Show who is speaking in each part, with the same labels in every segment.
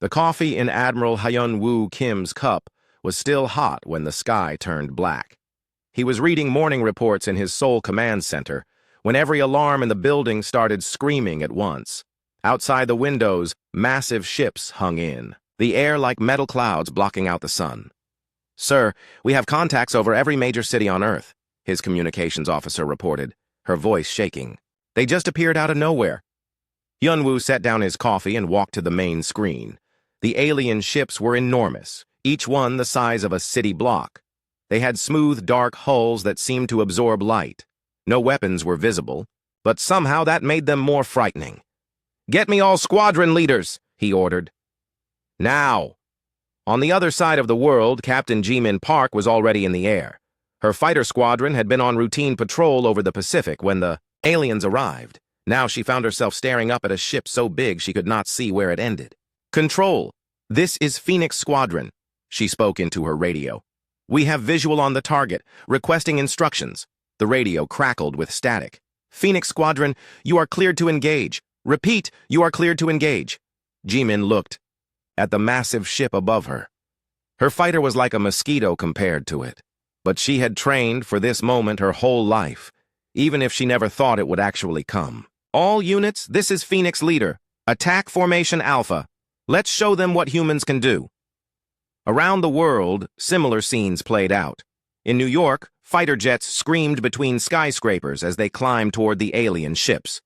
Speaker 1: The coffee in Admiral Hyun-woo Kim's cup was still hot when the sky turned black. He was reading morning reports in his Seoul command center when every alarm in the building started screaming at once. Outside the windows, massive ships hung in, the air like metal clouds blocking out the sun. "Sir, we have contacts over every major city on Earth," his communications officer reported, her voice shaking. "They just appeared out of nowhere." Hyun-woo set down his coffee and walked to the main screen. The alien ships were enormous, each one the size of a city block. They had smooth, dark hulls that seemed to absorb light. No weapons were visible, but somehow that made them more frightening. "Get me all squadron leaders," he ordered. "Now!" On the other side of the world, Captain Jimin Park was already in the air. Her fighter squadron had been on routine patrol over the Pacific when the aliens arrived. Now she found herself staring up at a ship so big she could not see where it ended. "Control, this is Phoenix Squadron," she spoke into her radio. "We have visual on the target, requesting instructions." The radio crackled with static. "Phoenix Squadron, you are cleared to engage. Repeat, you are cleared to engage." Jimin looked at the massive ship above her. Her fighter was like a mosquito compared to it, but she had trained for this moment her whole life, even if she never thought it would actually come. "All units, this is Phoenix Leader. Attack Formation Alpha. Let's show them what humans can do." Around the world, similar scenes played out. In New York, fighter jets screamed between skyscrapers as they climbed toward the alien ships.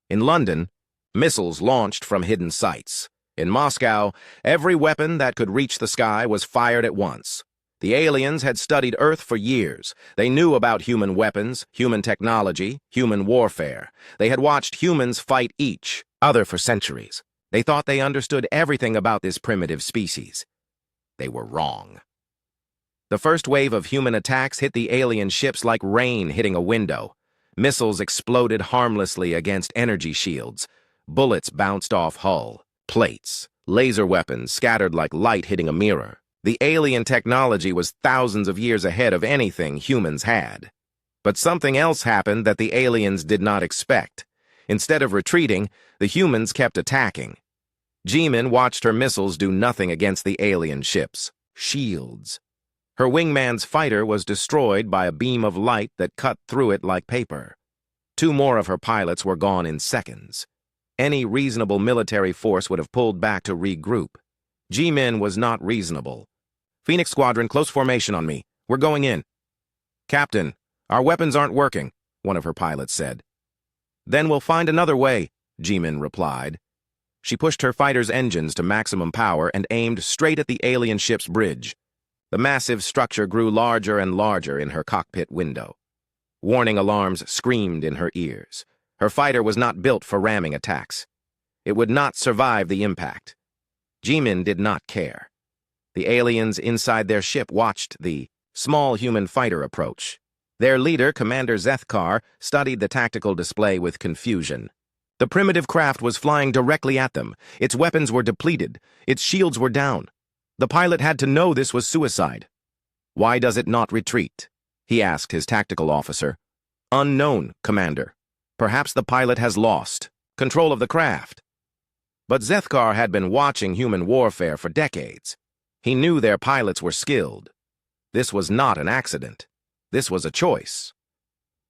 Speaker 1: In London, missiles launched from hidden sites. In Moscow, every weapon that could reach the sky was fired at once. The aliens had studied Earth for years. They knew about human weapons, human technology, human warfare. They had watched humans fight each other for centuries. They thought they understood everything about this primitive species. They were wrong. The first wave of human attacks hit the alien ships like rain hitting a window. Missiles exploded harmlessly against energy shields. Bullets bounced off hull, plates. Laser weapons scattered like light hitting a mirror. The alien technology was thousands of years ahead of anything humans had. But something else happened that the aliens did not expect. Instead of retreating, the humans kept attacking. Jimin watched her missiles do nothing against the alien ships. Shields. Her wingman's fighter was destroyed by a beam of light that cut through it like paper. 2 more of her pilots were gone in seconds. Any reasonable military force would have pulled back to regroup. Jimin was not reasonable. "Phoenix Squadron, close formation on me. We're going in." "Captain, our weapons aren't working," one of her pilots said. "Then we'll find another way," Jimin replied. She pushed her fighter's engines to maximum power and aimed straight at the alien ship's bridge. The massive structure grew larger and larger in her cockpit window. Warning alarms screamed in her ears. Her fighter was not built for ramming attacks. It would not survive the impact. Jimin did not care. The aliens inside their ship watched the small human fighter approach. Their leader, Commander Zethkar, studied the tactical display with confusion. The primitive craft was flying directly at them. Its weapons were depleted. Its shields were down. The pilot had to know this was suicide. "Why does it not retreat?" he asked his tactical officer. "Unknown, Commander. Perhaps the pilot has lost control of the craft." But Zethkar had been watching human warfare for decades. He knew their pilots were skilled. This was not an accident. This was a choice.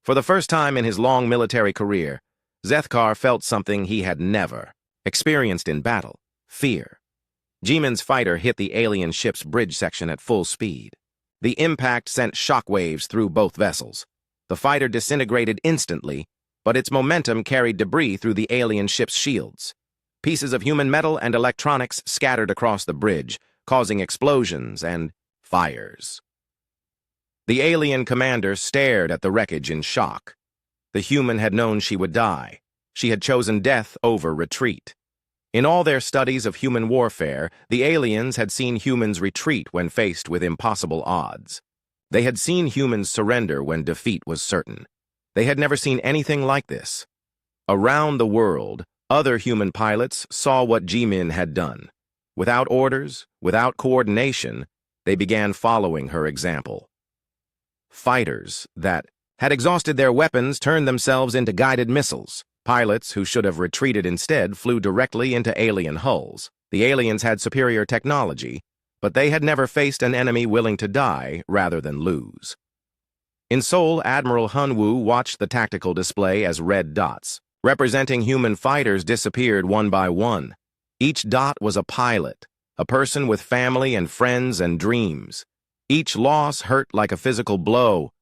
Speaker 1: For the first time in his long military career, Zethkar felt something he had never experienced in battle: fear. Jimin's fighter hit the alien ship's bridge section at full speed. The impact sent shockwaves through both vessels. The fighter disintegrated instantly, but its momentum carried debris through the alien ship's shields. Pieces of human metal and electronics scattered across the bridge, causing explosions and fires. The alien commander stared at the wreckage in shock. The human had known she would die. She had chosen death over retreat. In all their studies of human warfare, the aliens had seen humans retreat when faced with impossible odds. They had seen humans surrender when defeat was certain. They had never seen anything like this. Around the world, other human pilots saw what Jimin had done. Without orders, without coordination, they began following her example. Fighters that had exhausted their weapons turned themselves into guided missiles. Pilots who should have retreated instead flew directly into alien hulls. The aliens had superior technology, but they had never faced an enemy willing to die rather than lose. In Seoul, Admiral Hunwoo watched the tactical display as red dots, representing human fighters, disappeared one by one. Each dot was a pilot, a person with family and friends and dreams. Each loss hurt like a physical blow,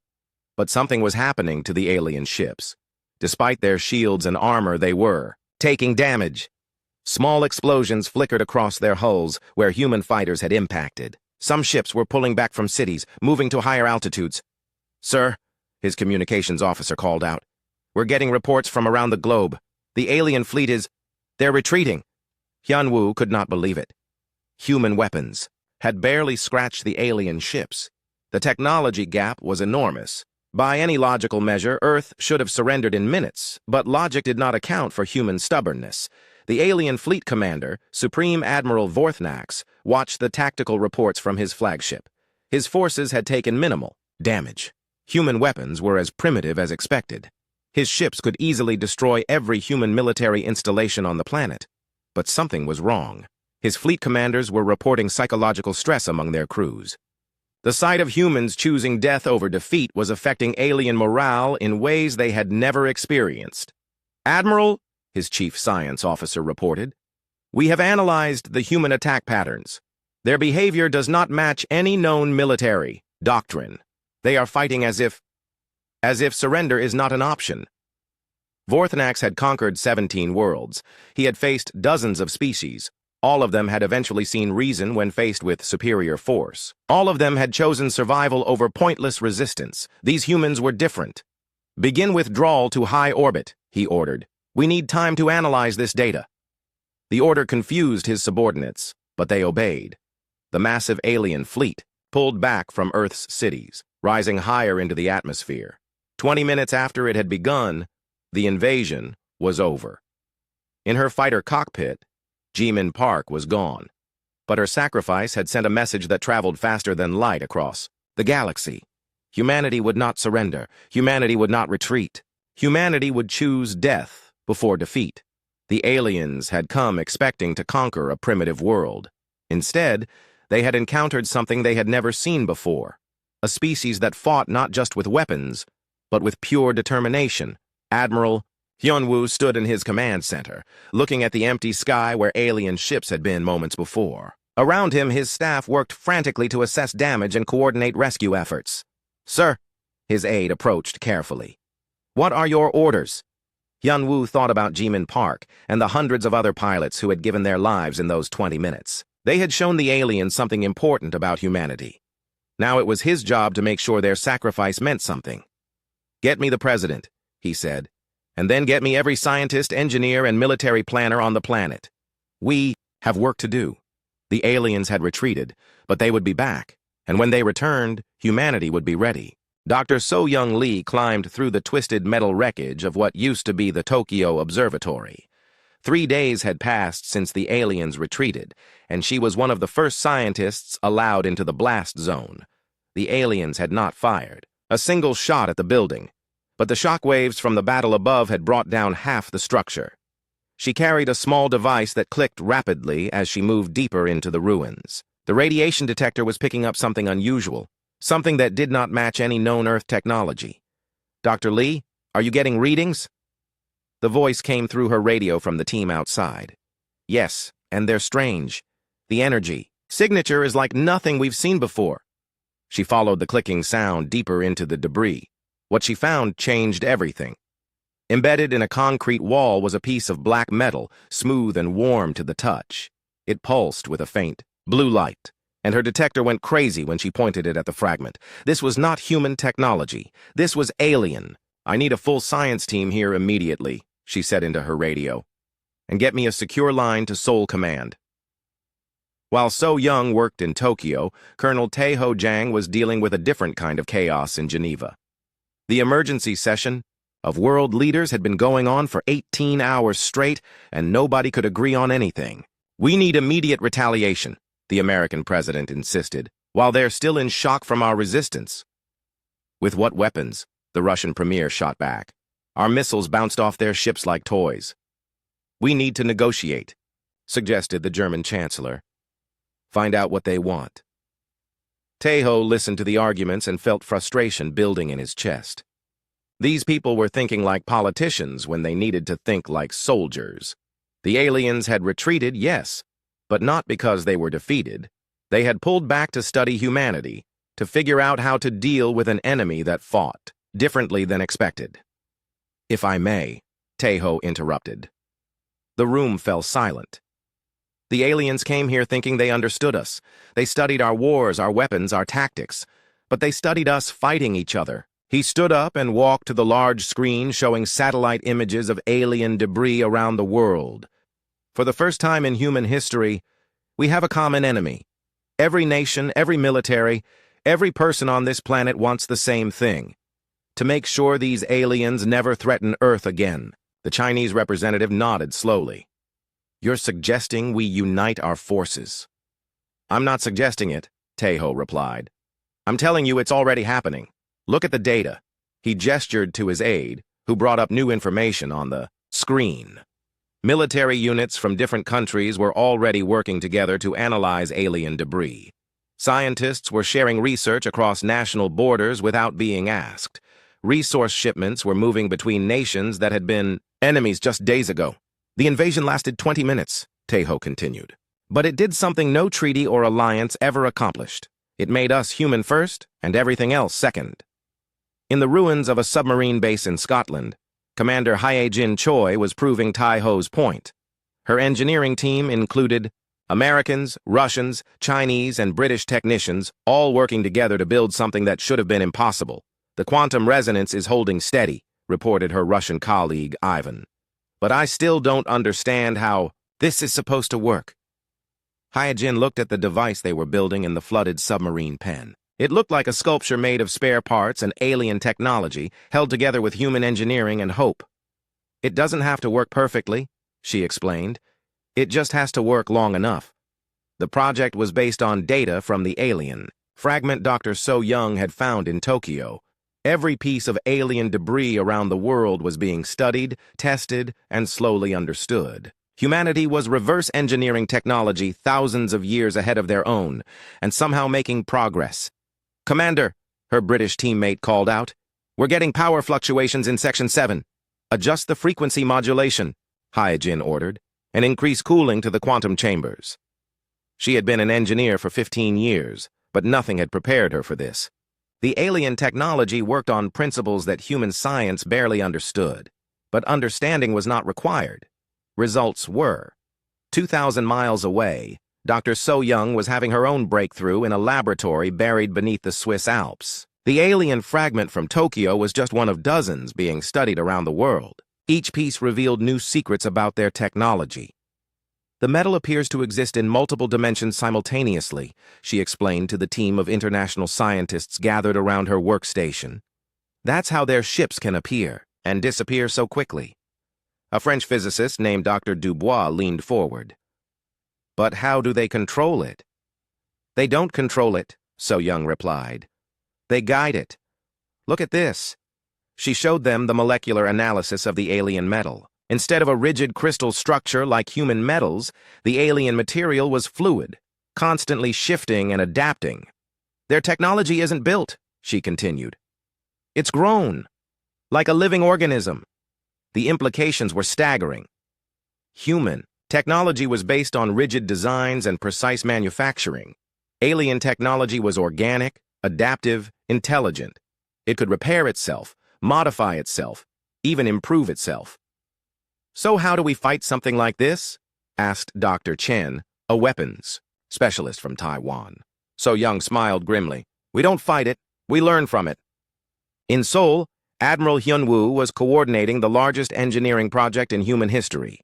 Speaker 1: but something was happening to the alien ships. Despite their shields and armor, they were taking damage. Small explosions flickered across their hulls where human fighters had impacted. Some ships were pulling back from cities, moving to higher altitudes. "Sir," his communications officer called out, "we're getting reports from around the globe. The alien fleet they're retreating." Hyunwoo could not believe it. Human weapons had barely scratched the alien ships. The technology gap was enormous. By any logical measure, Earth should have surrendered in minutes, but logic did not account for human stubbornness. The alien fleet commander, Supreme Admiral Vorthnax, watched the tactical reports from his flagship. His forces had taken minimal damage. Human weapons were as primitive as expected. His ships could easily destroy every human military installation on the planet. But something was wrong. His fleet commanders were reporting psychological stress among their crews. The sight of humans choosing death over defeat was affecting alien morale in ways they had never experienced. "Admiral," his chief science officer reported, "we have analyzed the human attack patterns. Their behavior does not match any known military doctrine. They are fighting as if surrender is not an option." Vorthnax had conquered 17 worlds. He had faced dozens of species. All of them had eventually seen reason when faced with superior force. All of them had chosen survival over pointless resistance. These humans were different. "Begin withdrawal to high orbit," he ordered. "We need time to analyze this data." The order confused his subordinates, but they obeyed. The massive alien fleet pulled back from Earth's cities, rising higher into the atmosphere. 20 minutes after it had begun, the invasion was over. In her fighter cockpit, Jimin Park was gone, but her sacrifice had sent a message that traveled faster than light across the galaxy. Humanity would not surrender. Humanity would not retreat. Humanity would choose death before defeat. The aliens had come expecting to conquer a primitive world. Instead, they had encountered something they had never seen before, a species that fought not just with weapons, but with pure determination. Admiral Hyunwoo stood in his command center, looking at the empty sky where alien ships had been moments before. Around him, his staff worked frantically to assess damage and coordinate rescue efforts. "Sir," his aide approached carefully. "What are your orders?" Hyunwoo thought about Jimin Park and the hundreds of other pilots who had given their lives in those 20 minutes. They had shown the aliens something important about humanity. Now it was his job to make sure their sacrifice meant something. "Get me the president," he said, "and then get me every scientist, engineer, and military planner on the planet. We have work to do." The aliens had retreated, but they would be back, and when they returned, humanity would be ready. Dr. So-Young Lee climbed through the twisted metal wreckage of what used to be the Tokyo Observatory. 3 days had passed since the aliens retreated, and she was one of the first scientists allowed into the blast zone. The aliens had not fired a single shot at the building, but the shockwaves from the battle above had brought down half the structure. She carried a small device that clicked rapidly as she moved deeper into the ruins. The radiation detector was picking up something unusual, something that did not match any known Earth technology. "Dr. Lee, are you getting readings?" The voice came through her radio from the team outside. "Yes, and they're strange. The energy signature is like nothing we've seen before." She followed the clicking sound deeper into the debris. What she found changed everything. Embedded in a concrete wall was a piece of black metal, smooth and warm to the touch. It pulsed with a faint blue light, and her detector went crazy when she pointed it at the fragment. This was not human technology. This was alien. "I need a full science team here immediately," she said into her radio. "And get me a secure line to Seoul Command." While So-Young worked in Tokyo, Colonel Taeho Jang was dealing with a different kind of chaos in Geneva. The emergency session of world leaders had been going on for 18 hours straight, and nobody could agree on anything. "We need immediate retaliation," the American president insisted, "while they're still in shock from our resistance." "With what weapons?" the Russian premier shot back. "Our missiles bounced off their ships like toys." "We need to negotiate." suggested the German chancellor. Find out what they want. Taeho listened to the arguments and felt frustration building in his chest. These people were thinking like politicians when they needed to think like soldiers. The aliens had retreated, yes, but not because they were defeated. They had pulled back to study humanity, to figure out how to deal with an enemy that fought differently than expected. If I may, Taeho interrupted. The room fell silent. The aliens came here thinking they understood us. They studied our wars, our weapons, our tactics. But they studied us fighting each other. He stood up and walked to the large screen showing satellite images of alien debris around the world. For the first time in human history, we have a common enemy. Every nation, every military, every person on this planet wants the same thing: to make sure these aliens never threaten Earth again. The Chinese representative nodded slowly. You're suggesting we unite our forces? I'm not suggesting it, Taeho replied. I'm telling you it's already happening. Look at the data. He gestured to his aide, who brought up new information on the screen. Military units from different countries were already working together to analyze alien debris. Scientists were sharing research across national borders without being asked. Resource shipments were moving between nations that had been enemies just days ago. The invasion lasted 20 minutes, Taeho continued. But it did something no treaty or alliance ever accomplished. It made us human first and everything else second. In the ruins of a submarine base in Scotland, Commander Hyejin Choi was proving Taeho's point. Her engineering team included Americans, Russians, Chinese, and British technicians, all working together to build something that should have been impossible. The quantum resonance is holding steady, reported her Russian colleague, Ivan. But I still don't understand how this is supposed to work. Hyejin looked at the device they were building in the flooded submarine pen. It looked like a sculpture made of spare parts and alien technology, held together with human engineering and hope. It doesn't have to work perfectly, she explained. It just has to work long enough. The project was based on data from the alien fragment Dr. So Young had found in Tokyo. Every piece of alien debris around the world was being studied, tested, and slowly understood. Humanity was reverse engineering technology thousands of years ahead of their own, and somehow making progress. Commander, her British teammate called out, we're getting power fluctuations in Section 7. Adjust the frequency modulation, Hyejin ordered, and increase cooling to the quantum chambers. She had been an engineer for 15 years, but nothing had prepared her for this. The alien technology worked on principles that human science barely understood, but understanding was not required. Results were. 2,000 miles away, Dr. So Young was having her own breakthrough in a laboratory buried beneath the Swiss Alps. The alien fragment from Tokyo was just one of dozens being studied around the world. Each piece revealed new secrets about their technology. The metal appears to exist in multiple dimensions simultaneously, she explained to the team of international scientists gathered around her workstation. That's how their ships can appear and disappear so quickly. A French physicist named Dr. Dubois leaned forward. But how do they control it? They don't control it, So Young replied. They guide it. Look at this. She showed them the molecular analysis of the alien metal. Instead of a rigid crystal structure like human metals, the alien material was fluid, constantly shifting and adapting. Their technology isn't built, she continued. It's grown, like a living organism. The implications were staggering. Human technology was based on rigid designs and precise manufacturing. Alien technology was organic, adaptive, intelligent. It could repair itself, modify itself, even improve itself. So how do we fight something like this? Asked Dr. Chen, a weapons specialist from Taiwan. So Young smiled grimly. We don't fight it, we learn from it. In Seoul, Admiral Hyun-woo was coordinating the largest engineering project in human history.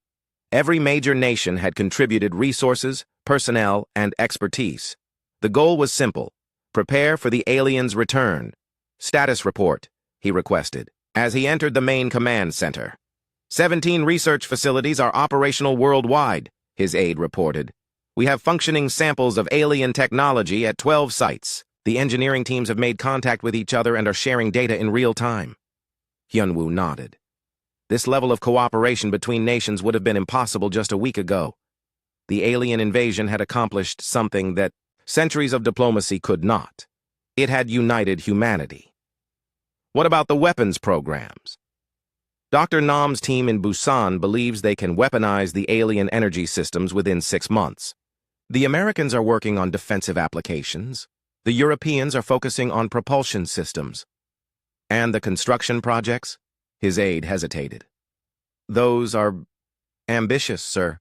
Speaker 1: Every major nation had contributed resources, personnel, and expertise. The goal was simple: prepare for the aliens' return. Status report, he requested, as he entered the main command center. 17 research facilities are operational worldwide, his aide reported. We have functioning samples of alien technology at 12 sites. The engineering teams have made contact with each other and are sharing data in real time. Hyun-woo nodded. This level of cooperation between nations would have been impossible just a week ago. The alien invasion had accomplished something that centuries of diplomacy could not. It had united humanity. What about the weapons programs? Dr. Nam's team in Busan believes they can weaponize the alien energy systems within 6 months. The Americans are working on defensive applications. The Europeans are focusing on propulsion systems. And the construction projects? His aide hesitated. Those are ambitious, sir.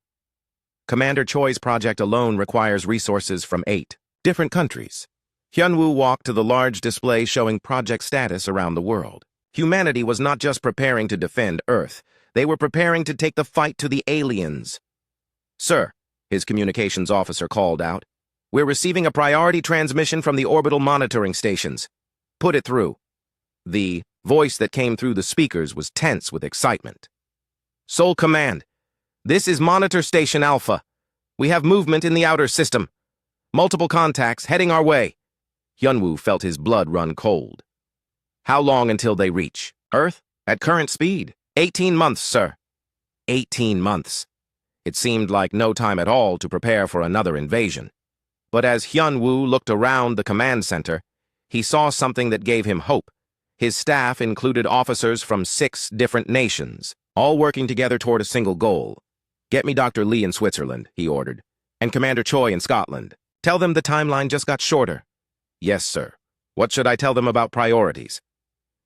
Speaker 1: Commander Choi's project alone requires resources from 8 different countries. Hyunwoo walked to the large display showing project status around the world. Humanity was not just preparing to defend Earth. They were preparing to take the fight to the aliens. Sir, his communications officer called out, we're receiving a priority transmission from the orbital monitoring stations. Put it through. The voice that came through the speakers was tense with excitement. Seoul Command, this is Monitor Station Alpha. We have movement in the outer system. Multiple contacts heading our way. Hyunwoo felt his blood run cold. How long until they reach Earth? At current speed. 18 months, sir. 18 months. It seemed like no time at all to prepare for another invasion. But as Hyunwoo looked around the command center, he saw something that gave him hope. His staff included officers from 6 different nations, all working together toward a single goal. Get me Dr. Lee in Switzerland, he ordered, and Commander Choi in Scotland. Tell them the timeline just got shorter. Yes, sir. What should I tell them about priorities?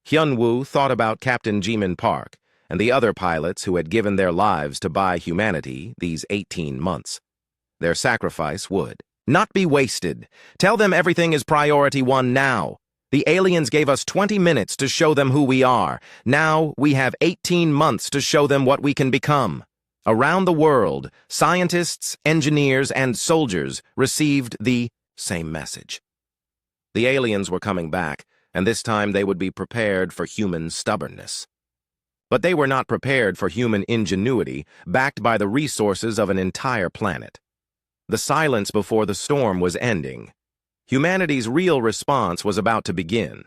Speaker 1: Hyunwoo thought about Captain Jimin Park and the other pilots who had given their lives to buy humanity these 18 months. Their sacrifice would not be wasted. Tell them everything is priority 1 now. The aliens gave us 20 minutes to show them who we are. Now we have 18 months to show them what we can become. Around the world, scientists, engineers, and soldiers received the same message. The aliens were coming back, and this time they would be prepared for human stubbornness. But they were not prepared for human ingenuity, backed by the resources of an entire planet. The silence before the storm was ending. Humanity's real response was about to begin.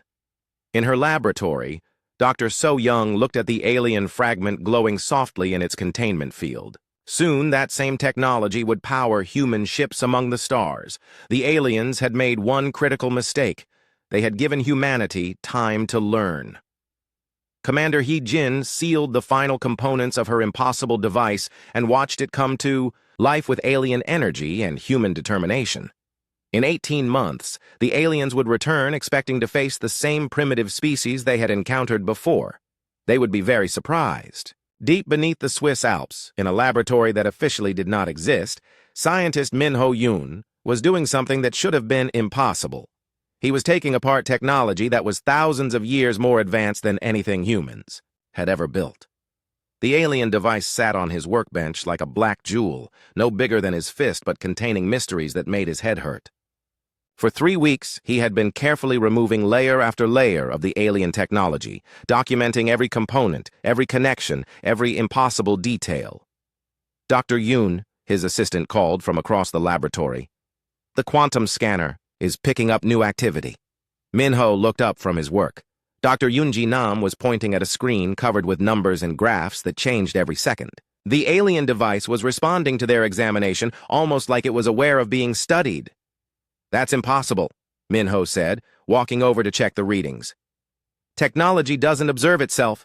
Speaker 1: In her laboratory, Dr. So Young looked at the alien fragment glowing softly in its containment field. Soon, that same technology would power human ships among the stars. The aliens had made one critical mistake. They had given humanity time to learn. Commander Hee-jin sealed the final components of her impossible device and watched it come to life with alien energy and human determination. In 18 months, the aliens would return expecting to face the same primitive species they had encountered before. They would be very surprised. Deep beneath the Swiss Alps, in a laboratory that officially did not exist, scientist Min-ho Yoon was doing something that should have been impossible. He was taking apart technology that was thousands of years more advanced than anything humans had ever built. The alien device sat on his workbench like a black jewel, no bigger than his fist but containing mysteries that made his head hurt. For 3 weeks, he had been carefully removing layer after layer of the alien technology, documenting every component, every connection, every impossible detail. Dr. Yoon, his assistant called from across the laboratory. The quantum scanner is picking up new activity. Min-ho looked up from his work. Dr. Yoonji Nam was pointing at a screen covered with numbers and graphs that changed every second. The alien device was responding to their examination almost like it was aware of being studied. That's impossible, Min-ho said, walking over to check the readings. Technology doesn't observe itself.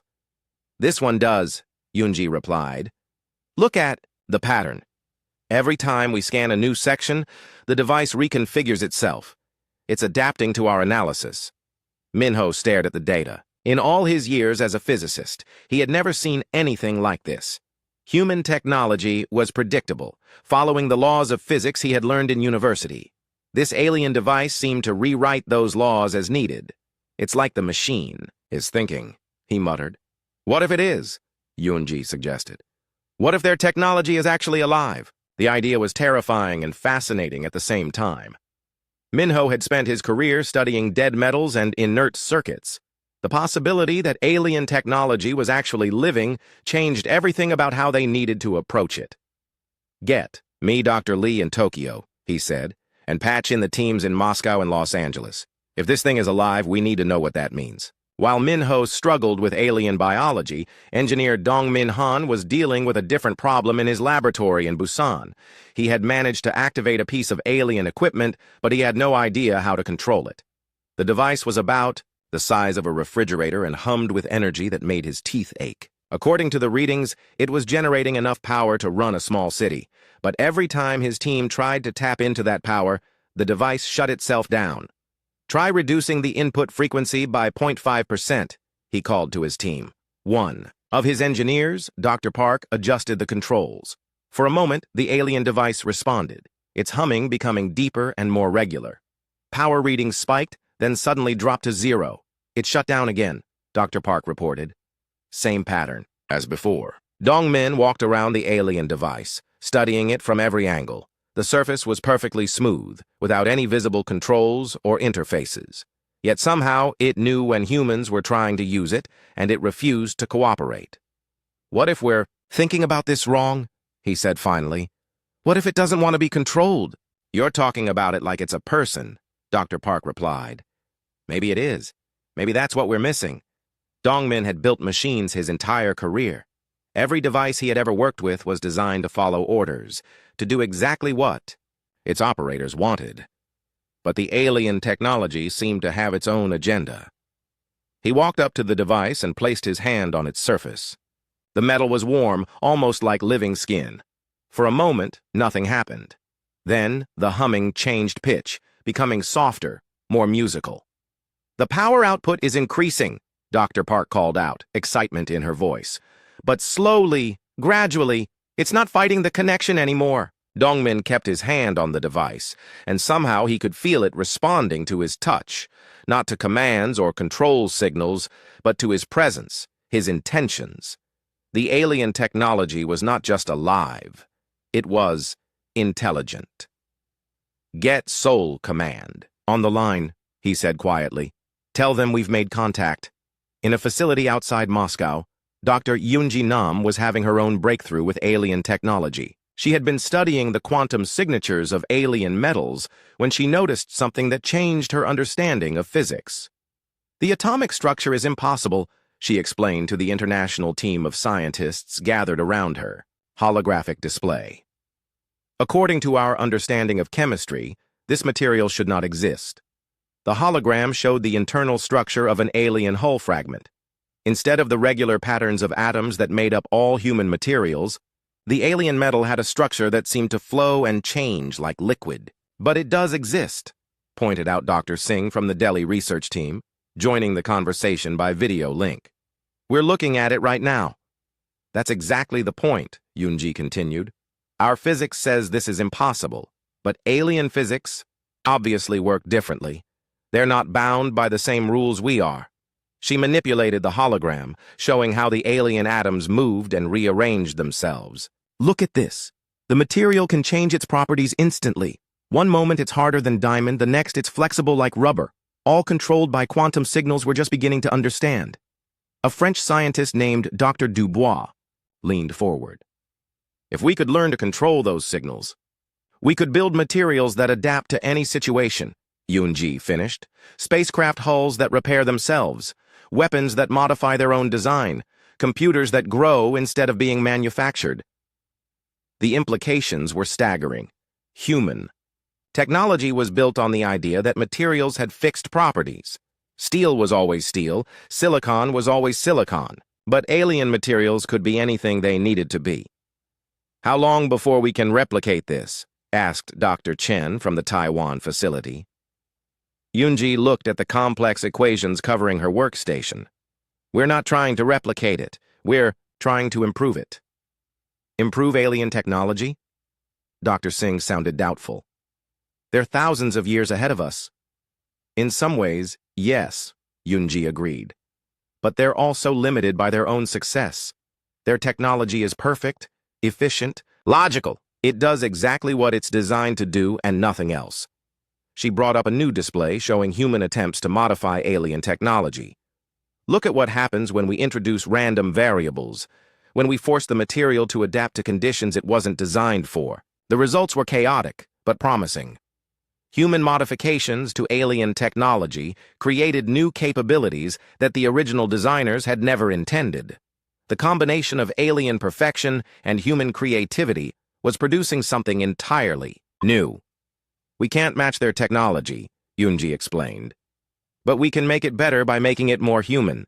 Speaker 1: This one does, Yoonji replied. Look at the pattern. Every time we scan a new section, the device reconfigures itself. It's adapting to our analysis. Min-ho stared at the data. In all his years as a physicist, he had never seen anything like this. Human technology was predictable, following the laws of physics he had learned in university. This alien device seemed to rewrite those laws as needed. It's like the machine is thinking, he muttered. What if it is? Yoonji suggested. What if their technology is actually alive? The idea was terrifying and fascinating at the same time. Min-ho had spent his career studying dead metals and inert circuits. The possibility that alien technology was actually living changed everything about how they needed to approach it. Get me Dr. Lee in Tokyo, he said, and patch in the teams in Moscow and Los Angeles. If this thing is alive, we need to know what that means. While Minho struggled with alien biology, engineer Dong Min Han was dealing with a different problem in his laboratory in Busan. He had managed to activate a piece of alien equipment, but he had no idea how to control it. The device was about the size of a refrigerator and hummed with energy that made his teeth ache. According to the readings, it was generating enough power to run a small city, but every time his team tried to tap into that power, the device shut itself down. "Try reducing the input frequency by 0.5%, he called to his team. One of his engineers, Dr. Park, adjusted the controls. For a moment, the alien device responded, its humming becoming deeper and more regular. Power readings spiked, then suddenly dropped to 0. It shut down again, Dr. Park reported. Same pattern as before. Dong Min walked around the alien device, studying it from every angle. The surface was perfectly smooth, without any visible controls or interfaces. Yet somehow it knew when humans were trying to use it, and it refused to cooperate. "What if we're thinking about this wrong?" he said finally. "What if it doesn't want to be controlled?" "You're talking about it like it's a person," Dr. Park replied. "Maybe it is. Maybe that's what we're missing." Dongmin had built machines his entire career. Every device he had ever worked with was designed to follow orders, to do exactly what its operators wanted. But the alien technology seemed to have its own agenda. He walked up to the device and placed his hand on its surface. The metal was warm, almost like living skin. For a moment, nothing happened. Then, the humming changed pitch, becoming softer, more musical. "The power output is increasing," Dr. Park called out, excitement in her voice. "But slowly, gradually, it's not fighting the connection anymore." Dongmin kept his hand on the device, and somehow he could feel it responding to his touch, not to commands or control signals, but to his presence, his intentions. The alien technology was not just alive, it was intelligent. "Get Soul Command." "On the line," he said quietly. "Tell them we've made contact." In a facility outside Moscow, Dr. Yoonji Nam was having her own breakthrough with alien technology. She had been studying the quantum signatures of alien metals when she noticed something that changed her understanding of physics. "The atomic structure is impossible," she explained to the international team of scientists gathered around her. Holographic display. "According to our understanding of chemistry, this material should not exist." The hologram showed the internal structure of an alien hull fragment. Instead of the regular patterns of atoms that made up all human materials, the alien metal had a structure that seemed to flow and change like liquid. "But it does exist," pointed out Dr. Singh from the Delhi research team, joining the conversation by video link. "We're looking at it right now." "That's exactly the point," Yoonji continued. "Our physics says this is impossible, but alien physics obviously work differently. They're not bound by the same rules we are." She manipulated the hologram, showing how the alien atoms moved and rearranged themselves. "Look at this. The material can change its properties instantly. One moment it's harder than diamond, the next it's flexible like rubber, all controlled by quantum signals we're just beginning to understand." A French scientist named Dr. Dubois leaned forward. "If we could learn to control those signals, we could build materials that adapt to any situation," Yoonji finished. "Spacecraft hulls that repair themselves, weapons that modify their own design, computers that grow instead of being manufactured." The implications were staggering. Human. Technology was built on the idea that materials had fixed properties. Steel was always steel, silicon was always silicon, but alien materials could be anything they needed to be. "How long before we can replicate this?" asked Dr. Chen from the Taiwan facility. Yoonji looked at the complex equations covering her workstation. "We're not trying to replicate it. We're trying to improve it." "Improve alien technology?" Dr. Singh sounded doubtful. "They're thousands of years ahead of us." "In some ways, yes," Yoonji agreed. "But they're also limited by their own success. Their technology is perfect, efficient, logical. It does exactly what it's designed to do and nothing else." She brought up a new display showing human attempts to modify alien technology. "Look at what happens when we introduce random variables, when we force the material to adapt to conditions it wasn't designed for. The results were chaotic, but promising." Human modifications to alien technology created new capabilities that the original designers had never intended. The combination of alien perfection and human creativity was producing something entirely new. "We can't match their technology," Yunji explained. "But we can make it better by making it more human."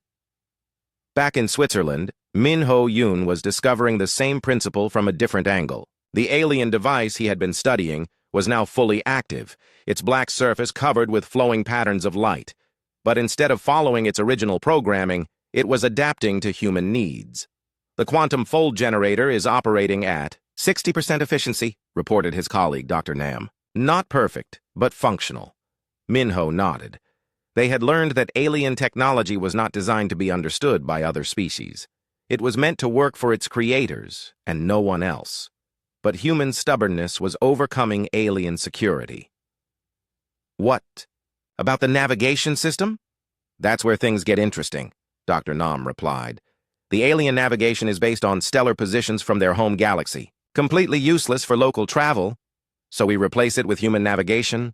Speaker 1: Back in Switzerland, Min-Ho Yoon was discovering the same principle from a different angle. The alien device he had been studying was now fully active, its black surface covered with flowing patterns of light. But instead of following its original programming, it was adapting to human needs. "The quantum fold generator is operating at 60% efficiency," reported his colleague, Dr. Nam. "Not perfect, but functional." Min-Ho nodded. They had learned that alien technology was not designed to be understood by other species. It was meant to work for its creators and no one else. But human stubbornness was overcoming alien security. "What? About the navigation system?" "That's where things get interesting," Dr. Nam replied. "The alien navigation is based on stellar positions from their home galaxy, completely useless for local travel. So we replace it with human navigation."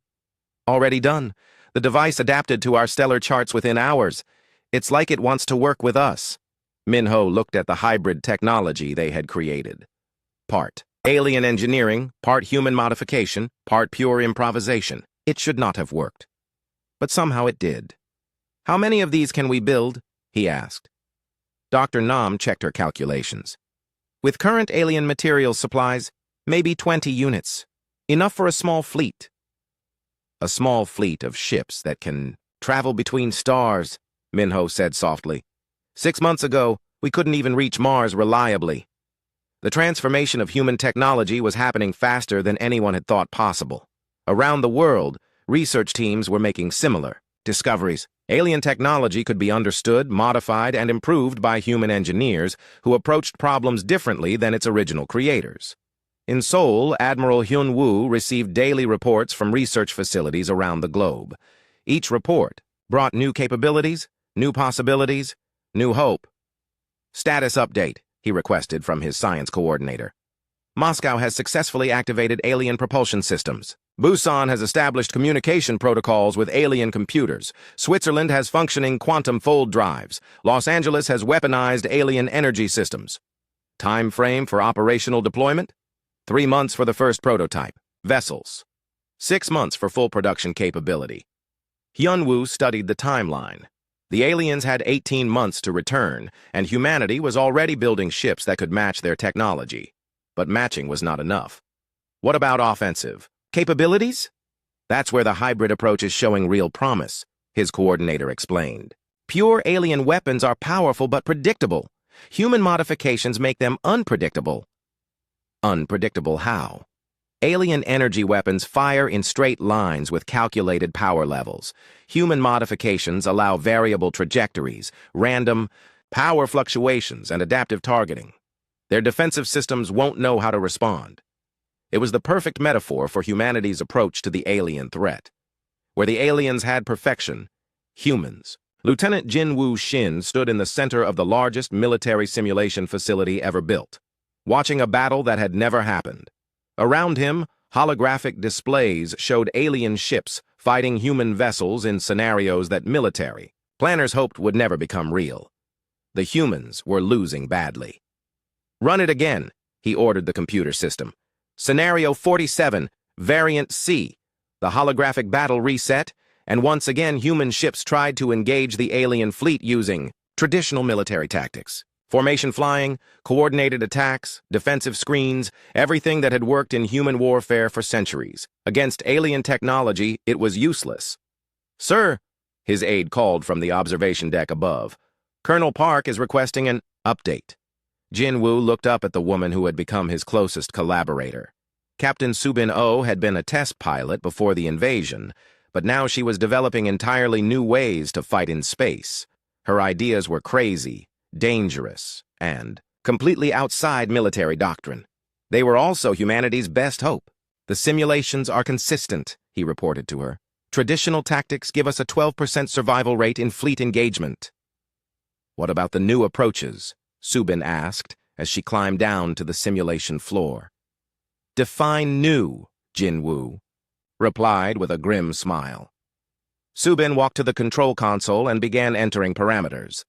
Speaker 1: "Already done. The device adapted to our stellar charts within hours. It's like it wants to work with us." Min-Ho looked at the hybrid technology they had created. Part alien engineering, part human modification, part pure improvisation. It should not have worked. But somehow it did. "How many of these can we build?" he asked. Dr. Nam checked her calculations. "With current alien materials supplies, maybe 20 units. Enough for a small fleet." "A small fleet of ships that can travel between stars," Min-Ho said softly. "6 months ago, we couldn't even reach Mars reliably." The transformation of human technology was happening faster than anyone had thought possible. Around the world, research teams were making similar discoveries. Alien technology could be understood, modified, and improved by human engineers who approached problems differently than its original creators. In Seoul, Admiral Hyun Woo received daily reports from research facilities around the globe. Each report brought new capabilities, new possibilities, new hope. "Status update," he requested from his science coordinator. "Moscow has successfully activated alien propulsion systems. Busan has established communication protocols with alien computers. Switzerland has functioning quantum fold drives. Los Angeles has weaponized alien energy systems. Time frame for operational deployment? 3 months for the first prototype. Vessels. 6 months for full production capability." Hyun-Woo studied the timeline. The aliens had 18 months to return, and humanity was already building ships that could match their technology. But matching was not enough. "What about offensive capabilities?" "That's where the hybrid approach is showing real promise," his coordinator explained. "Pure alien weapons are powerful but predictable. Human modifications make them unpredictable." "Unpredictable how?" "Alien energy weapons fire in straight lines with calculated power levels. Human modifications allow variable trajectories, random power fluctuations, and adaptive targeting. Their defensive systems won't know how to respond." It was the perfect metaphor for humanity's approach to the alien threat. Where the aliens had perfection, humans. Lieutenant Jin-Woo Shin stood in the center of the largest military simulation facility ever built, watching a battle that had never happened. Around him, holographic displays showed alien ships fighting human vessels in scenarios that military planners hoped would never become real. The humans were losing badly. "Run it again," he ordered the computer system. "Scenario 47, Variant C." The holographic battle reset, and once again human ships tried to engage the alien fleet using traditional military tactics. Formation flying, coordinated attacks, defensive screens, everything that had worked in human warfare for centuries. Against alien technology, it was useless. "Sir," his aide called from the observation deck above, "Colonel Park is requesting an update." Jin-Woo looked up at the woman who had become his closest collaborator. Captain Subin-Oh had been a test pilot before the invasion, but now she was developing entirely new ways to fight in space. Her ideas were crazy, dangerous, and completely outside military doctrine. They were also humanity's best hope. "The simulations are consistent," he reported to her. "Traditional tactics give us a 12% survival rate in fleet engagement." "What about the new approaches?" Subin asked as she climbed down to the simulation floor. "Define new, Jin-Woo." replied with a grim smile. Subin walked to the control console and began entering parameters.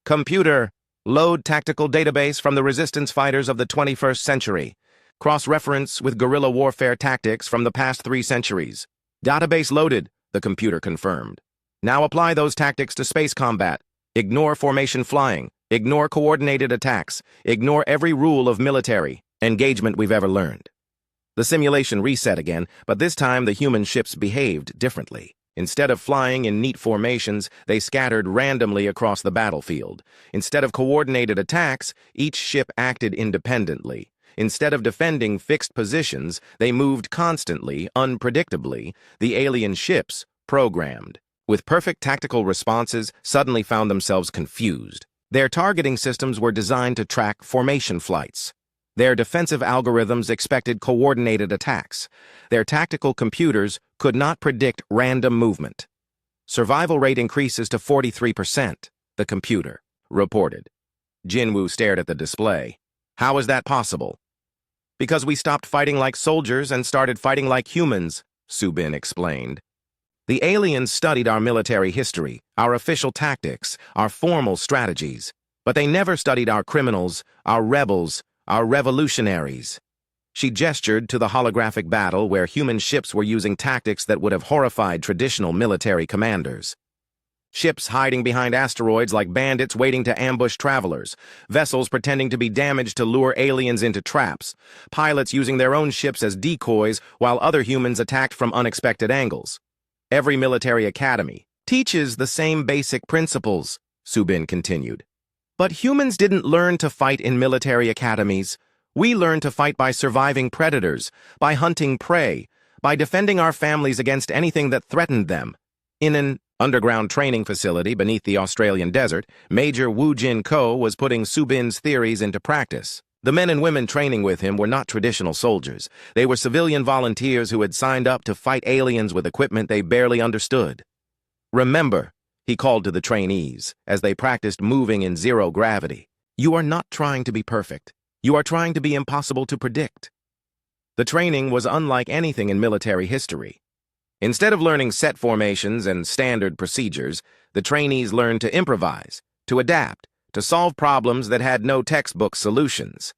Speaker 1: Computer, load tactical database from the resistance fighters of the 21st century. Cross-reference with guerrilla warfare tactics from the past 3 centuries. Database loaded, the computer confirmed. Now apply those tactics to space combat. Ignore formation flying. Ignore coordinated attacks. Ignore every rule of military engagement we've ever learned. The simulation reset again, but this time the human ships behaved differently. Instead of flying in neat formations, they scattered randomly across the battlefield. Instead of coordinated attacks, each ship acted independently. Instead of defending fixed positions, they moved constantly, unpredictably. The alien ships, programmed, with perfect tactical responses, suddenly found themselves confused. Their targeting systems were designed to track formation flights. Their defensive algorithms expected coordinated attacks. Their tactical computers could not predict random movement. Survival rate increases to 43%, the computer reported. Jinwoo stared at the display. How is that possible? Because we stopped fighting like soldiers and started fighting like humans, Subin explained. The aliens studied our military history, our official tactics, our formal strategies, but they never studied our criminals, our rebels, our revolutionaries. She gestured to the holographic battle where human ships were using tactics that would have horrified traditional military commanders. Ships hiding behind asteroids like bandits waiting to ambush travelers, vessels pretending to be damaged to lure aliens into traps, pilots using their own ships as decoys while other humans attacked from unexpected angles. Every military academy teaches the same basic principles, Subin continued. But humans didn't learn to fight in military academies. We learned to fight by surviving predators, by hunting prey, by defending our families against anything that threatened them. In an underground training facility beneath the Australian desert, Major Woo Jin Ko was putting Subin's theories into practice. The men and women training with him were not traditional soldiers. They were civilian volunteers who had signed up to fight aliens with equipment they barely understood. Remember, he called to the trainees as they practiced moving in zero gravity. You are not trying to be perfect. You are trying to be impossible to predict. The training was unlike anything in military history. Instead of learning set formations and standard procedures, the trainees learned to improvise, to adapt, to solve problems that had no textbook solutions.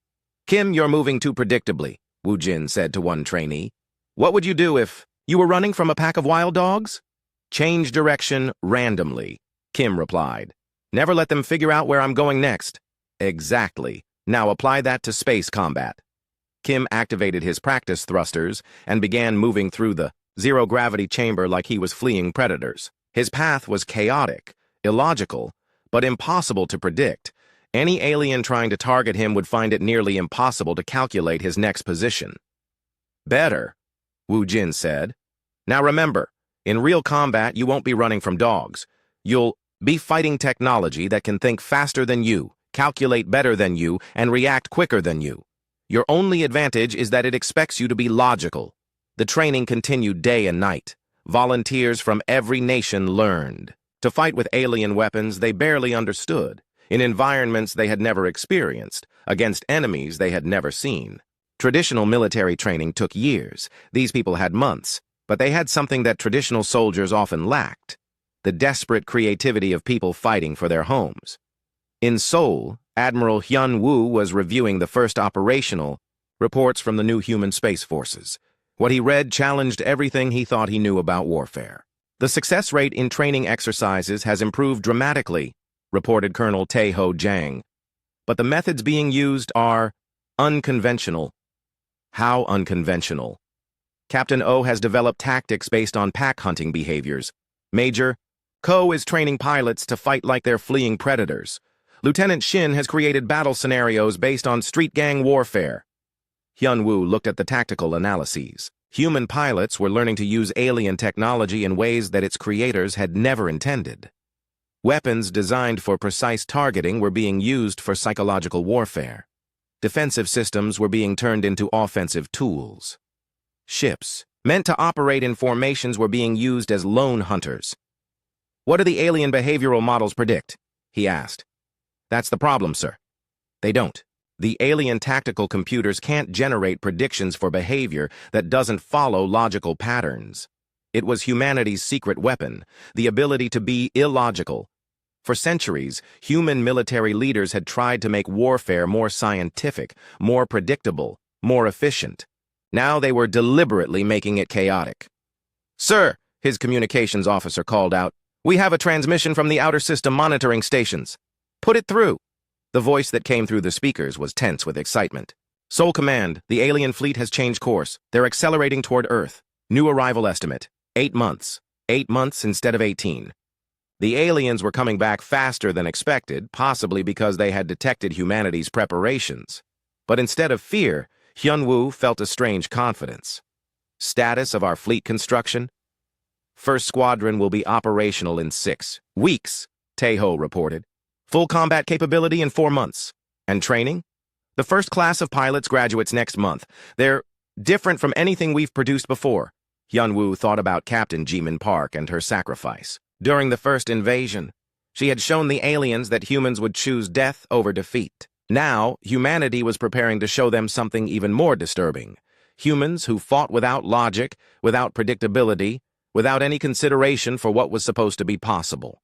Speaker 1: Kim, you're moving too predictably, Woo Jin said to one trainee. What would you do if you were running from a pack of wild dogs? Change direction randomly, Kim replied. Never let them figure out where I'm going next. Exactly. Now apply that to space combat. Kim activated his practice thrusters and began moving through the zero-gravity chamber like he was fleeing predators. His path was chaotic, illogical, but impossible to predict. Any alien trying to target him would find it nearly impossible to calculate his next position. Better, Woo Jin said. Now remember, in real combat you won't be running from dogs. You'll be fighting technology that can think faster than you, calculate better than you, and react quicker than you. Your only advantage is that it expects you to be logical. The training continued day and night. Volunteers from every nation learned to fight with alien weapons they barely understood, in environments they had never experienced, against enemies they had never seen. Traditional military training took years. These people had months, but they had something that traditional soldiers often lacked: the desperate creativity of people fighting for their homes. In Seoul, Admiral Hyun Woo was reviewing the first operational reports from the new human space forces. What he read challenged everything he thought he knew about warfare. The success rate in training exercises has improved dramatically, reported Colonel Tae-ho Jang. But the methods being used are unconventional. How unconventional? Captain O has developed tactics based on pack hunting behaviors. Major, Ko is training pilots to fight like they're fleeing predators. Lieutenant Shin has created battle scenarios based on street gang warfare. Hyun-woo looked at the tactical analyses. Human pilots were learning to use alien technology in ways that its creators had never intended. Weapons designed for precise targeting were being used for psychological warfare. Defensive systems were being turned into offensive tools. Ships, meant to operate in formations, were being used as lone hunters. What do the alien behavioral models predict? He asked. That's the problem, sir. They don't. The alien tactical computers can't generate predictions for behavior that doesn't follow logical patterns. It was humanity's secret weapon, the ability to be illogical. For centuries, human military leaders had tried to make warfare more scientific, more predictable, more efficient. Now they were deliberately making it chaotic. "Sir," his communications officer called out, "we have a transmission from the outer system monitoring stations. Put it through." The voice that came through the speakers was tense with excitement. "Sole Command, the alien fleet has changed course. They're accelerating toward Earth. New arrival estimate, 8 months. 8 months instead of 18. The aliens were coming back faster than expected, possibly because they had detected humanity's preparations. But instead of fear, Hyun-woo felt a strange confidence. Status of our fleet construction? First squadron will be operational in 6 weeks, Taeho reported. Full combat capability in 4 months. And training? The first class of pilots graduates next month. They're different from anything we've produced before. Hyun-woo thought about Captain Jimin Park and her sacrifice. During the first invasion, she had shown the aliens that humans would choose death over defeat. Now, humanity was preparing to show them something even more disturbing. Humans who fought without logic, without predictability, without any consideration for what was supposed to be possible.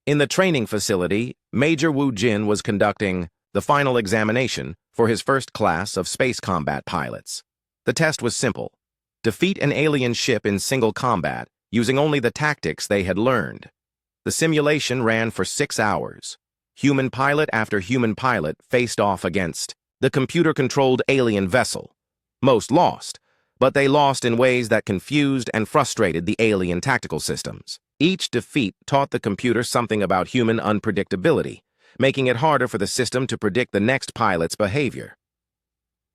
Speaker 1: In the training facility, Major Woo Jin was conducting the final examination for his first class of space combat pilots. The test was simple. Defeat an alien ship in single combat, using only the tactics they had learned. The simulation ran for 6 hours. Human pilot after human pilot faced off against the computer-controlled alien vessel. Most lost, but they lost in ways that confused and frustrated the alien tactical systems. Each defeat taught the computer something about human unpredictability, making it harder for the system to predict the next pilot's behavior.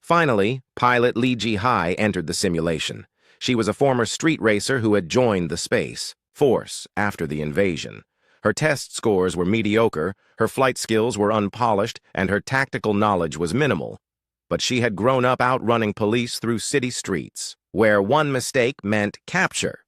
Speaker 1: Finally, pilot Lee Ji-hai entered the simulation. She was a former street racer who had joined the Space Force after the invasion. Her test scores were mediocre, her flight skills were unpolished, and her tactical knowledge was minimal. But she had grown up outrunning police through city streets, where one mistake meant capture.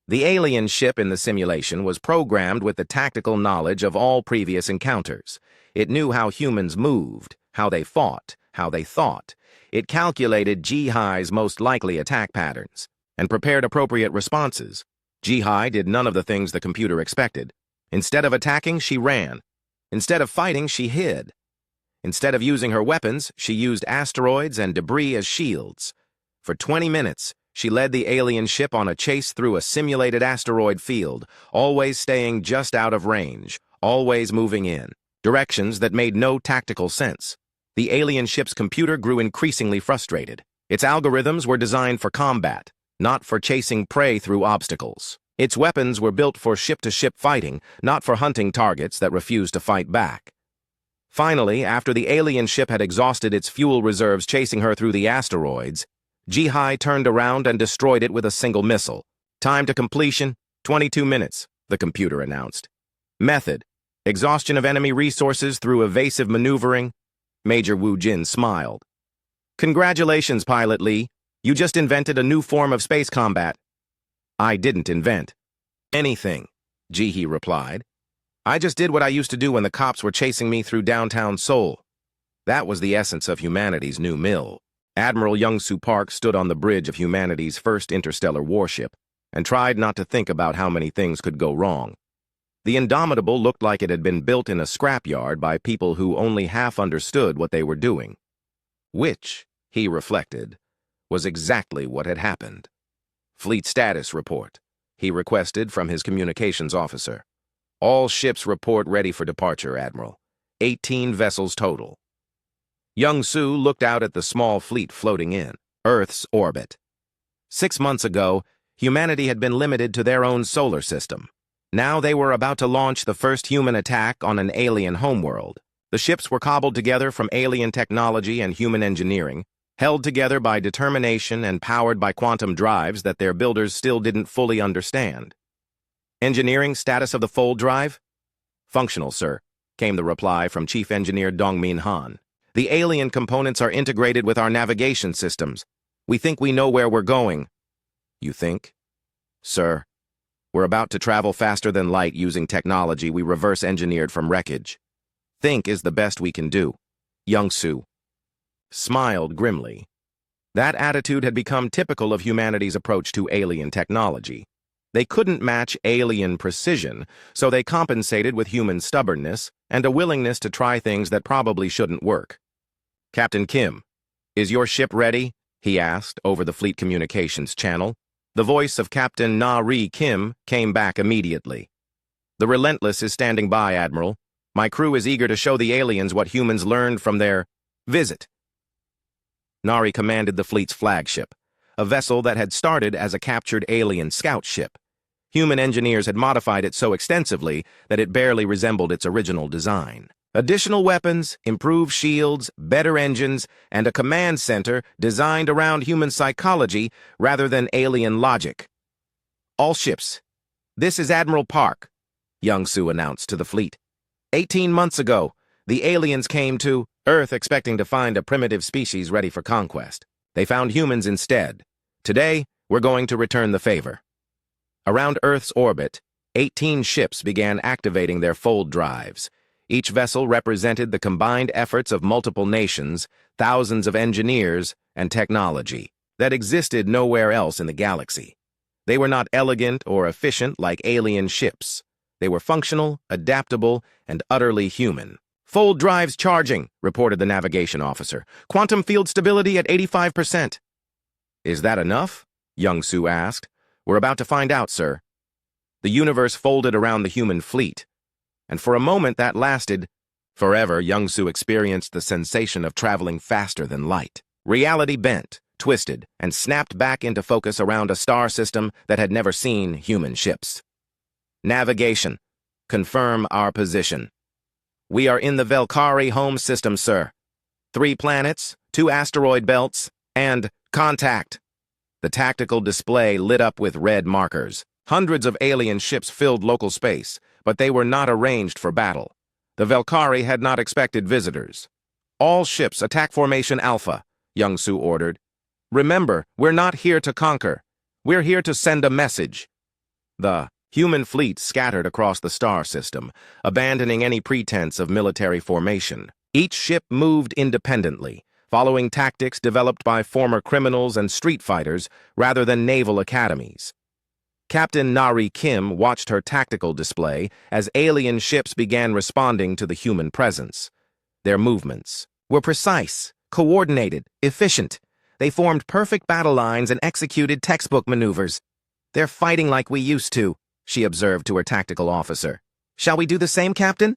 Speaker 1: The alien ship in the simulation was programmed with the tactical knowledge of all previous encounters. It knew how humans moved, how they fought, how they thought. It calculated Ji-hai's most likely attack patterns and prepared appropriate responses. Ji-hai did none of the things the computer expected. Instead of attacking, she ran. Instead of fighting, she hid. Instead of using her weapons, she used asteroids and debris as shields. For 20 minutes, she led the alien ship on a chase through a simulated asteroid field, always staying just out of range, always moving in directions that made no tactical sense. The alien ship's computer grew increasingly frustrated. Its algorithms were designed for combat, not for chasing prey through obstacles. Its weapons were built for ship-to-ship fighting, not for hunting targets that refused to fight back. Finally, after the alien ship had exhausted its fuel reserves chasing her through the asteroids, Ji-hai turned around and destroyed it with a single missile. Time to completion, 22 minutes, the computer announced. Method: exhaustion of enemy resources through evasive maneuvering. Major Woo Jin smiled. Congratulations, Pilot Lee. You just invented a new form of space combat. I didn't invent anything, Ji-hee replied. I just did what I used to do when the cops were chasing me through downtown Seoul. That was the essence of humanity's new mill. Admiral Young-soo Park stood on the bridge of humanity's first interstellar warship and tried not to think about how many things could go wrong. The Indomitable looked like it had been built in a scrapyard by people who only half understood what they were doing. Which, he reflected, was exactly what had happened. Fleet status report, he requested from his communications officer. All ships report ready for departure, Admiral. 18 vessels total. Young-soo looked out at the small fleet floating in Earth's orbit. 6 months ago, humanity had been limited to their own solar system. Now they were about to launch the first human attack on an alien homeworld. The ships were cobbled together from alien technology and human engineering, held together by determination and powered by quantum drives that their builders still didn't fully understand. Engineering status of the fold drive? Functional, sir, came the reply from Chief Engineer Dong-min Han. The alien components are integrated with our navigation systems. We think we know where we're going. You think? Sir, we're about to travel faster than light using technology we reverse-engineered from wreckage. Think is the best we can do. Young-soo, smiled grimly. That attitude had become typical of humanity's approach to alien technology. They couldn't match alien precision, so they compensated with human stubbornness and a willingness to try things that probably shouldn't work. "Captain Kim, is your ship ready?" he asked over the fleet communications channel. The voice of Captain Na-Ri Kim came back immediately. "The Relentless is standing by, Admiral. My crew is eager to show the aliens what humans learned from their visit." Nari commanded the fleet's flagship, a vessel that had started as a captured alien scout ship. Human engineers had modified it so extensively that it barely resembled its original design. Additional weapons, improved shields, better engines, and a command center designed around human psychology rather than alien logic. "All ships, this is Admiral Park," Young-Soo announced to the fleet. 18 months ago, the aliens came to Earth expecting to find a primitive species ready for conquest. They found humans instead. Today, we're going to return the favor. Around Earth's orbit, 18 ships began activating their fold drives. Each vessel represented the combined efforts of multiple nations, thousands of engineers, and technology that existed nowhere else in the galaxy. They were not elegant or efficient like alien ships. They were functional, adaptable, and utterly human. "Fold drives charging," reported the navigation officer. "Quantum field stability at 85%. "Is that enough?" Young-Soo asked. "We're about to find out, sir." The universe folded around the human fleet, and for a moment that lasted forever. Young-Soo experienced the sensation of traveling faster than light. Reality bent, twisted, and snapped back into focus around a star system that had never seen human ships. "Navigation. Confirm our position." "We are in the Velkari home system, sir. 3 planets, 2 asteroid belts, and contact." The tactical display lit up with red markers. Hundreds of alien ships filled local space, but they were not arranged for battle. The Velkari had not expected visitors. "All ships attack formation Alpha," Young-Soo ordered. "Remember, we're not here to conquer. We're here to send a message." The human fleet scattered across the star system, abandoning any pretense of military formation. Each ship moved independently, following tactics developed by former criminals and street fighters rather than naval academies. Captain Na-Ri Kim watched her tactical display as alien ships began responding to the human presence. Their movements were precise, coordinated, efficient. They formed perfect battle lines and executed textbook maneuvers. "They're fighting like we used to," she observed to her tactical officer. "Shall we do the same, Captain?"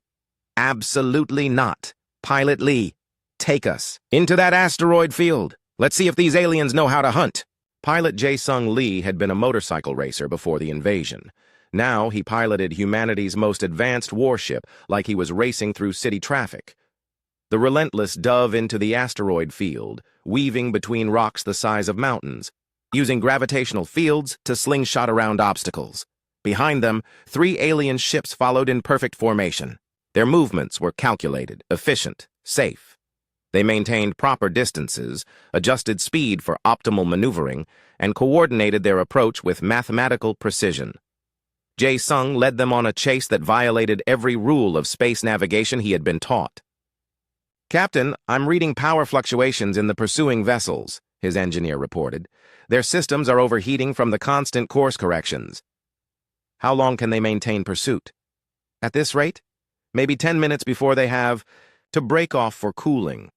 Speaker 1: "Absolutely not. Pilot Lee, take us into that asteroid field. Let's see if these aliens know how to hunt." Pilot Jae-Sung Lee had been a motorcycle racer before the invasion. Now he piloted humanity's most advanced warship like he was racing through city traffic. The Relentless dove into the asteroid field, weaving between rocks the size of mountains, using gravitational fields to slingshot around obstacles. Behind them, 3 alien ships followed in perfect formation. Their movements were calculated, efficient, safe. They maintained proper distances, adjusted speed for optimal maneuvering, and coordinated their approach with mathematical precision. Jae-Sung led them on a chase that violated every rule of space navigation he had been taught. "Captain, I'm reading power fluctuations in the pursuing vessels," his engineer reported. "Their systems are overheating from the constant course corrections." "How long can they maintain pursuit?" "At this rate? Maybe 10 minutes before they have to break off for cooling."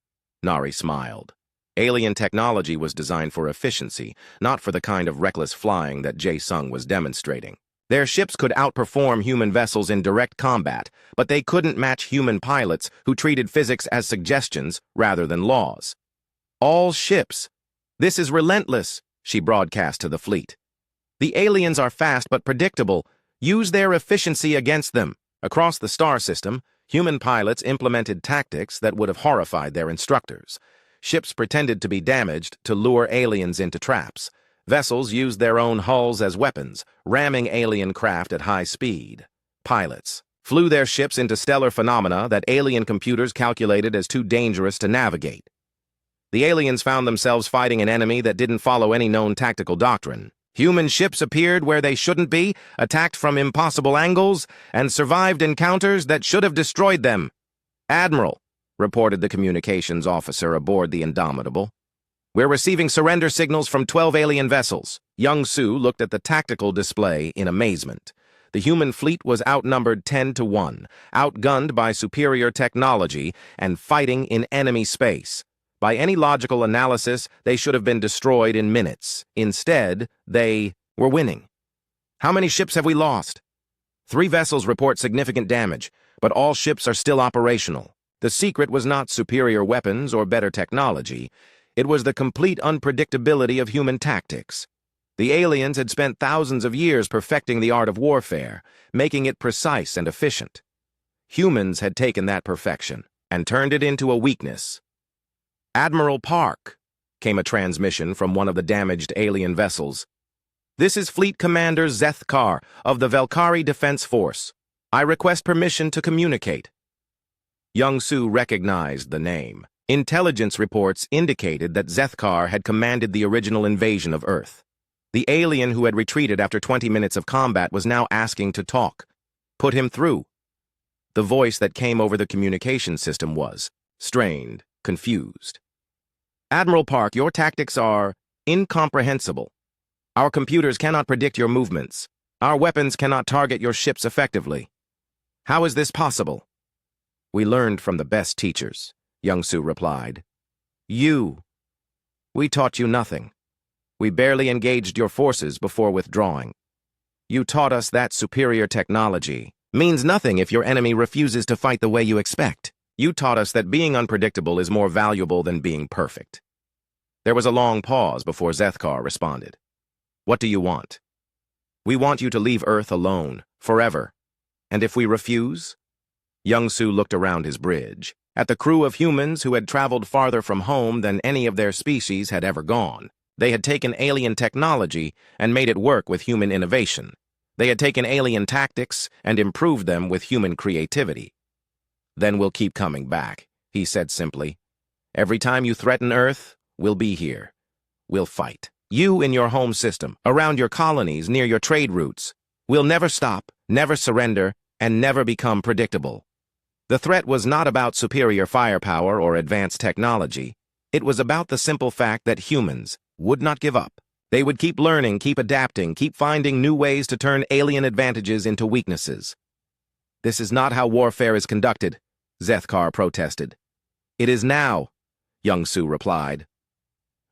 Speaker 1: Nari smiled. Alien technology was designed for efficiency, not for the kind of reckless flying that Jae-Sung was demonstrating. Their ships could outperform human vessels in direct combat, but they couldn't match human pilots who treated physics as suggestions rather than laws. "All ships. This is Relentless," she broadcast to the fleet. "The aliens are fast but predictable. Use their efficiency against them." Across the star system, human pilots implemented tactics that would have horrified their instructors. Ships pretended to be damaged to lure aliens into traps. Vessels used their own hulls as weapons, ramming alien craft at high speed. Pilots flew their ships into stellar phenomena that alien computers calculated as too dangerous to navigate. The aliens found themselves fighting an enemy that didn't follow any known tactical doctrine. Human ships appeared where they shouldn't be, attacked from impossible angles, and survived encounters that should have destroyed them. "Admiral, reported the communications officer aboard the Indomitable. "We're receiving surrender signals from 12 alien vessels." Young Su looked at the tactical display in amazement. The human fleet was outnumbered 10 to 1, outgunned by superior technology, and fighting in enemy space. By any logical analysis, they should have been destroyed in minutes. Instead, they were winning. "How many ships have we lost?" 3 vessels report significant damage, but all ships are still operational. The secret was not superior weapons or better technology. It was the complete unpredictability of human tactics. The aliens had spent thousands of years perfecting the art of warfare, making it precise and efficient. Humans had taken that perfection and turned it into a weakness. "Admiral Park," came a transmission from one of the damaged alien vessels. "This is Fleet Commander Zethkar of the Velkari Defense Force. I request permission to communicate." Young Su recognized the name. Intelligence reports indicated that Zethkar had commanded the original invasion of Earth. The alien who had retreated after 20 minutes of combat was now asking to talk. "Put him through." The voice that came over the communication system was strained, confused. "Admiral Park, your tactics are incomprehensible. Our computers cannot predict your movements. Our weapons cannot target your ships effectively. How is this possible?" "We learned from the best teachers," Young Su replied. We taught you nothing. We barely engaged your forces before withdrawing. You taught us that superior technology means nothing if your enemy refuses to fight the way you expect. You taught us that being unpredictable is more valuable than being perfect." There was a long pause before Zethkar responded. "What do you want?" "We want you to leave Earth alone, forever. And if we refuse?" Young Su looked around his bridge, at the crew of humans who had traveled farther from home than any of their species had ever gone. They had taken alien technology and made it work with human innovation. They had taken alien tactics and improved them with human creativity. "Then we'll keep coming back," he said simply. "Every time you threaten Earth, we'll be here. We'll fight. You in your home system, around your colonies, near your trade routes. We'll never stop, never surrender, and never become predictable." The threat was not about superior firepower or advanced technology. It was about the simple fact that humans would not give up. They would keep learning, keep adapting, keep finding new ways to turn alien advantages into weaknesses. "This is not how warfare is conducted," Zethkar protested. "It is now," Young Su replied.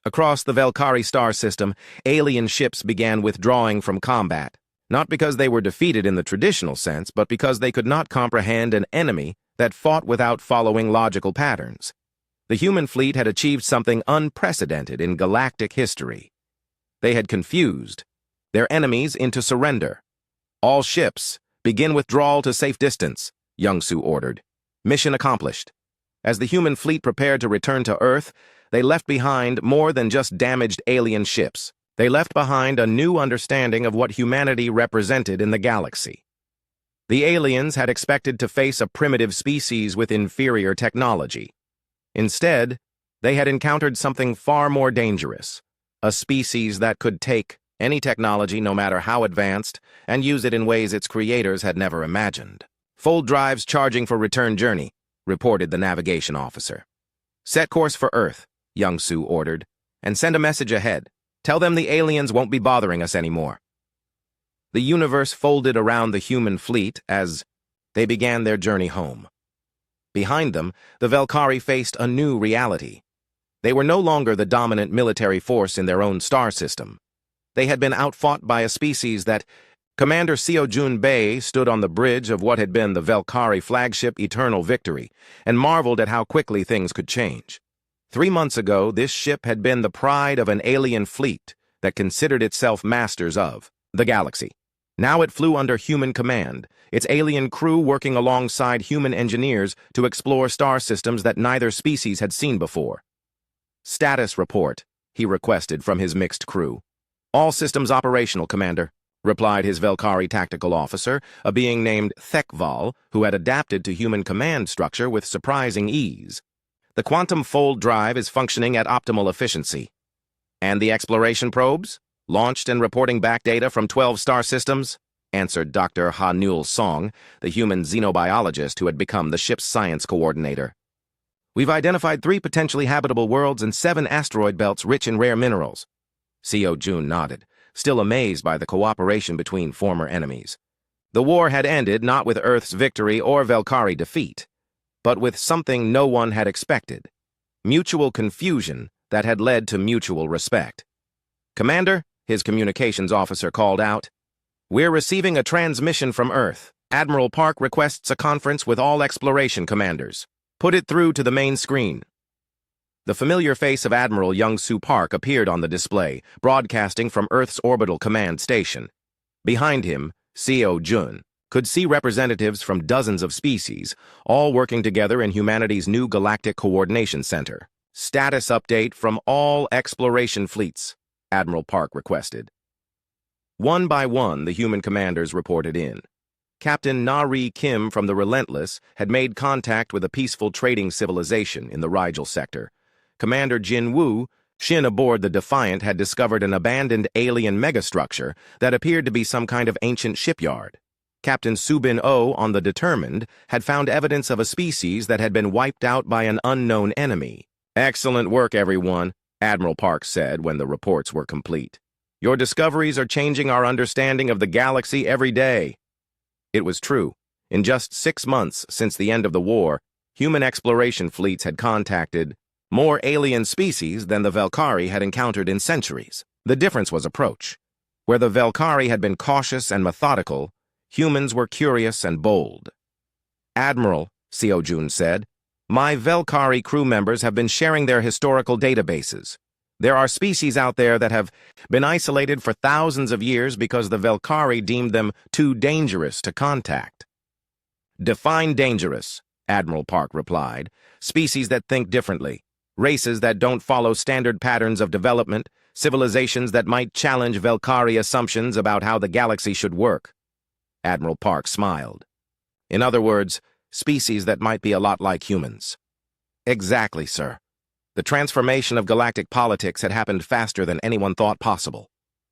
Speaker 1: Across the Velkari star system, alien ships began withdrawing from combat, not because they were defeated in the traditional sense, but because they could not comprehend an enemy that fought without following logical patterns. The human fleet had achieved something unprecedented in galactic history. They had confused their enemies into surrender. "All ships, begin withdrawal to safe distance," Young Su ordered. Mission accomplished. As the human fleet prepared to return to Earth, they left behind more than just damaged alien ships. They left behind a new understanding of what humanity represented in the galaxy. The aliens had expected to face a primitive species with inferior technology. Instead, they had encountered something far more dangerous, a species that could take any technology, no matter how advanced, and use it in ways its creators had never imagined. "Full drives charging for return journey," reported the navigation officer. "Set course for Earth," Young Su ordered, "and send a message ahead. Tell them the aliens won't be bothering us anymore." The universe folded around the human fleet as they began their journey home. Behind them, the Velkari faced a new reality. They were no longer the dominant military force in their own star system. They had been outfought by a species that Commander Seojun Bei stood on the bridge of what had been the Velkari flagship Eternal Victory and marveled at how quickly things could change. 3 months ago, this ship had been the pride of an alien fleet that considered itself masters of the galaxy. Now it flew under human command, its alien crew working alongside human engineers to explore star systems that neither species had seen before. "Status report," he requested from his mixed crew. "All systems operational, Commander," replied his Velkari tactical officer, a being named Thekval, who had adapted to human command structure with surprising ease. "The quantum fold drive is functioning at optimal efficiency." "And the exploration probes? Launched and reporting back data from 12 star systems?" answered Dr. Ha-Nul Song, the human xenobiologist who had become the ship's science coordinator. We've identified 3 potentially habitable worlds and 7 asteroid belts rich in rare minerals. Co. Jun nodded, still amazed by the cooperation between former enemies. The war had ended not with Earth's victory or Velkari defeat, but with something no one had expected: mutual confusion that had led to mutual respect. "Commander," his communications officer called out, "we're receiving a transmission from Earth. Admiral Park requests a conference with all exploration commanders. Put it through to the main screen." The familiar face of Admiral Young-Soo Park appeared on the display, broadcasting from Earth's orbital command station. Behind him, Co. Jun could see representatives from dozens of species, all working together in humanity's new Galactic Coordination Center. "Status update from all exploration fleets," Admiral Park requested. One by one, the human commanders reported in. Captain Na-Ri Kim from the Relentless had made contact with a peaceful trading civilization in the Rigel sector. Commander Jin Woo, Shin aboard the Defiant, had discovered an abandoned alien megastructure that appeared to be some kind of ancient shipyard. Captain Subin Oh on the Determined had found evidence of a species that had been wiped out by an unknown enemy. "Excellent work, everyone," Admiral Park said when the reports were complete. "Your discoveries are changing our understanding of the galaxy every day." It was true. In just 6 months since the end of the war, human exploration fleets had contacted more alien species than the Velkari had encountered in centuries. The difference was approach. Where the Velkari had been cautious and methodical, humans were curious and bold. "Admiral," Co. Jun said, "my Velkari crew members have been sharing their historical databases. There are species out there that have been isolated for thousands of years because the Velkari deemed them too dangerous to contact." "Define dangerous," Admiral Park replied. "Species that think differently. Races that don't follow standard patterns of development, civilizations that might challenge Velkari assumptions about how the galaxy should work." Admiral Park smiled. "In other words, species that might be a lot like humans." "Exactly, sir. The transformation of galactic politics had happened faster than anyone thought possible.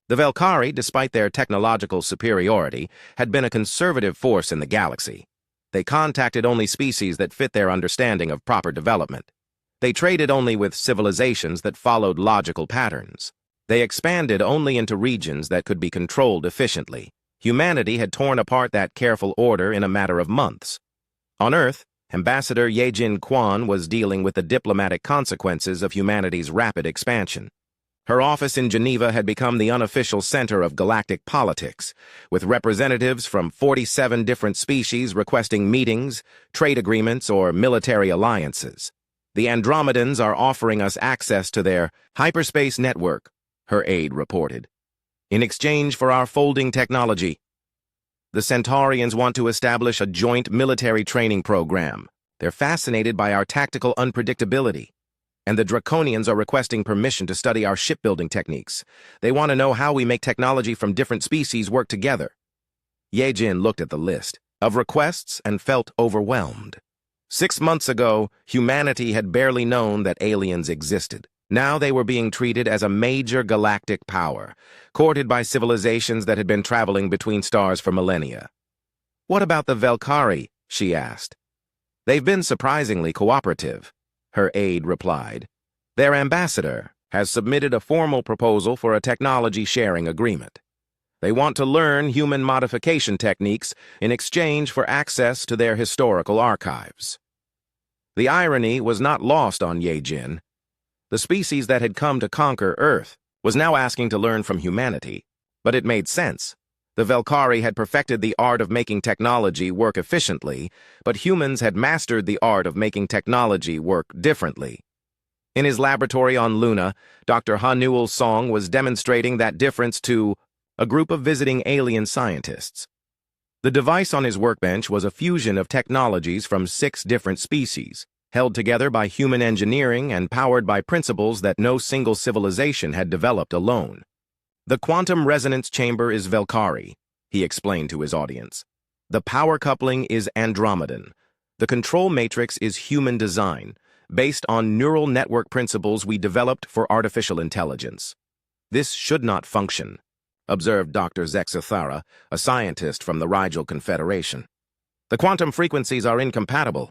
Speaker 1: The Velkari, despite their technological superiority, had been a conservative force in the galaxy. They contacted only species that fit their understanding of proper development. They traded only with civilizations that followed logical patterns. They expanded only into regions that could be controlled efficiently. Humanity had torn apart that careful order in a matter of months. On Earth, Ambassador Yejin Kwan was dealing with the diplomatic consequences of humanity's rapid expansion. Her office in Geneva had become the unofficial center of galactic politics, with representatives from 47 different species requesting meetings, trade agreements, or military alliances. "The Andromedans are offering us access to their hyperspace network," her aide reported, "in exchange for our folding technology. The Centaurians want to establish a joint military training program. They're fascinated by our tactical unpredictability. And the Draconians are requesting permission to study our shipbuilding techniques. They want to know how we make technology from different species work together." Yejin looked at the list of requests and felt overwhelmed. 6 months ago, humanity had barely known that aliens existed. Now they were being treated as a major galactic power, courted by civilizations that had been traveling between stars for millennia. "What about the Velkari?" she asked. "They've been surprisingly cooperative," her aide replied. "Their ambassador has submitted a formal proposal for a technology-sharing agreement. They want to learn human modification techniques in exchange for access to their historical archives." The irony was not lost on Yejin. The species that had come to conquer Earth was now asking to learn from humanity, but it made sense. The Velkari had perfected the art of making technology work efficiently, but humans had mastered the art of making technology work differently. In his laboratory on Luna, Dr. Hanuel Song was demonstrating that difference to a group of visiting alien scientists. The device on his workbench was a fusion of technologies from 6 different species, held together by human engineering and powered by principles that no single civilization had developed alone. "The quantum resonance chamber is Velkari," he explained to his audience. "The power coupling is Andromedan. The control matrix is human design, based on neural network principles we developed for artificial intelligence. This should not function," observed Dr. Zexathara, a scientist from the Rigel Confederation. "The quantum frequencies are incompatible."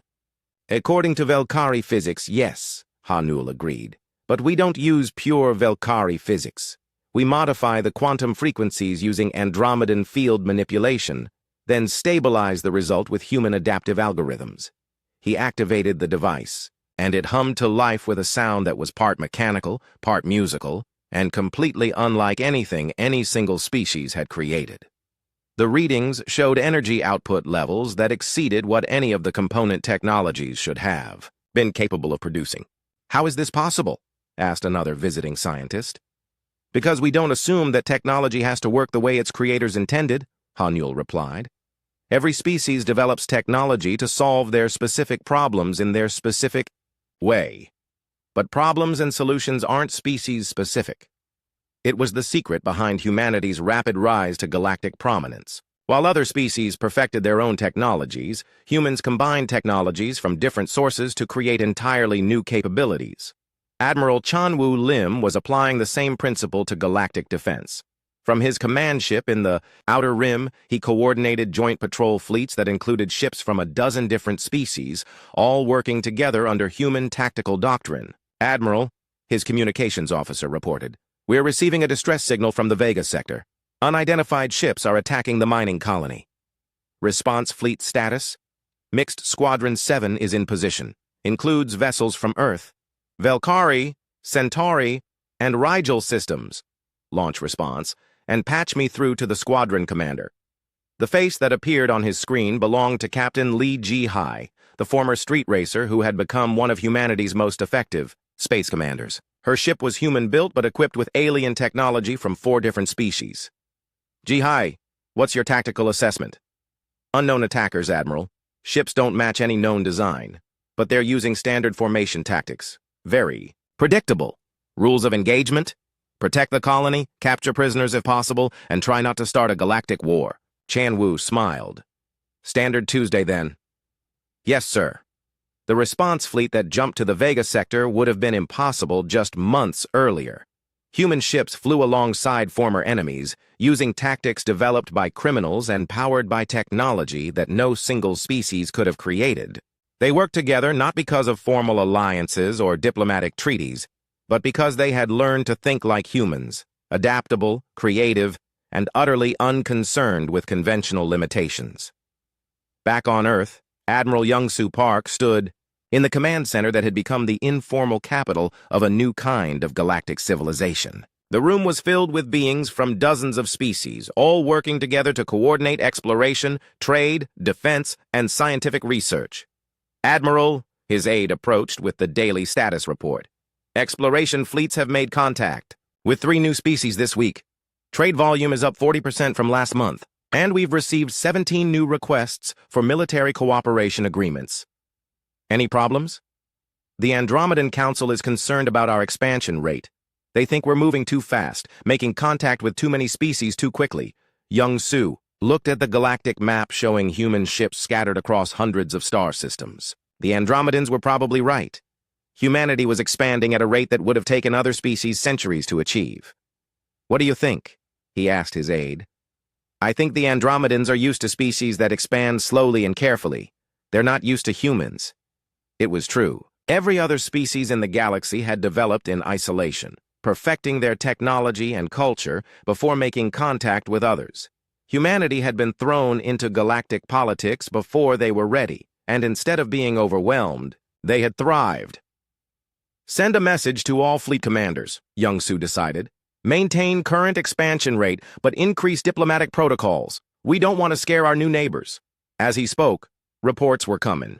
Speaker 1: According to Velkari physics, yes, Hanul agreed. But we don't use pure Velkari physics. We modify the quantum frequencies using Andromedan field manipulation, then stabilize the result with human adaptive algorithms. He activated the device, and it hummed to life with a sound that was part mechanical, part musical, and completely unlike anything any single species had created. The readings showed energy output levels that exceeded what any of the component technologies should have been capable of producing. "How is this possible?" asked another visiting scientist. "Because we don't assume that technology has to work the way its creators intended," Hanul replied. "Every species develops technology to solve their specific problems in their specific way. But problems and solutions aren't species-specific. It was the secret behind humanity's rapid rise to galactic prominence. While other species perfected their own technologies, humans combined technologies from different sources to create entirely new capabilities. Admiral Chanwu Lim was applying the same principle to galactic defense. From his command ship in the Outer Rim, he coordinated joint patrol fleets that included ships from a dozen different species, all working together under human tactical doctrine. "Admiral," his communications officer reported, "we're receiving a distress signal from the Vega sector. Unidentified ships are attacking the mining colony." Response fleet status: Mixed Squadron 7 is in position. Includes vessels from Earth, Velkari, Centauri, and Rigel systems. Launch response: and patch me through to the squadron commander. The face that appeared on his screen belonged to Captain Li Ji-hai, the former street racer who had become one of humanity's most effective space commanders. Her ship was human-built but equipped with alien technology from 4 different species. "Ji-hai, what's your tactical assessment?" "Unknown attackers, Admiral. Ships don't match any known design, but they're using standard formation tactics. Very predictable. Rules of engagement: protect the colony, capture prisoners if possible, and try not to start a galactic war." Chanwu smiled. "Standard Tuesday, then." "Yes, sir." The response fleet that jumped to the Vega sector would have been impossible just months earlier. Human ships flew alongside former enemies, using tactics developed by criminals and powered by technology that no single species could have created. They worked together not because of formal alliances or diplomatic treaties, but because they had learned to think like humans, adaptable, creative, and utterly unconcerned with conventional limitations. Back on Earth, Admiral Young-Soo Park stood in the command center that had become the informal capital of a new kind of galactic civilization. The room was filled with beings from dozens of species, all working together to coordinate exploration, trade, defense, and scientific research. "Admiral," his aide approached with the daily status report. "Exploration fleets have made contact with 3 new species this week. Trade volume is up 40% from last month, and we've received 17 new requests for military cooperation agreements." "Any problems?" "The Andromedan Council is concerned about our expansion rate. They think we're moving too fast, making contact with too many species too quickly." Young-Soo looked at the galactic map showing human ships scattered across hundreds of star systems. The Andromedans were probably right. Humanity was expanding at a rate that would have taken other species centuries to achieve. "What do you think?" he asked his aide. "I think the Andromedans are used to species that expand slowly and carefully. They're not used to humans." It was true. Every other species in the galaxy had developed in isolation, perfecting their technology and culture before making contact with others. Humanity had been thrown into galactic politics before they were ready, and instead of being overwhelmed, they had thrived. "Send a message to all fleet commanders," Young-Soo decided. "Maintain current expansion rate, but increase diplomatic protocols. We don't want to scare our new neighbors." As he spoke, reports were coming.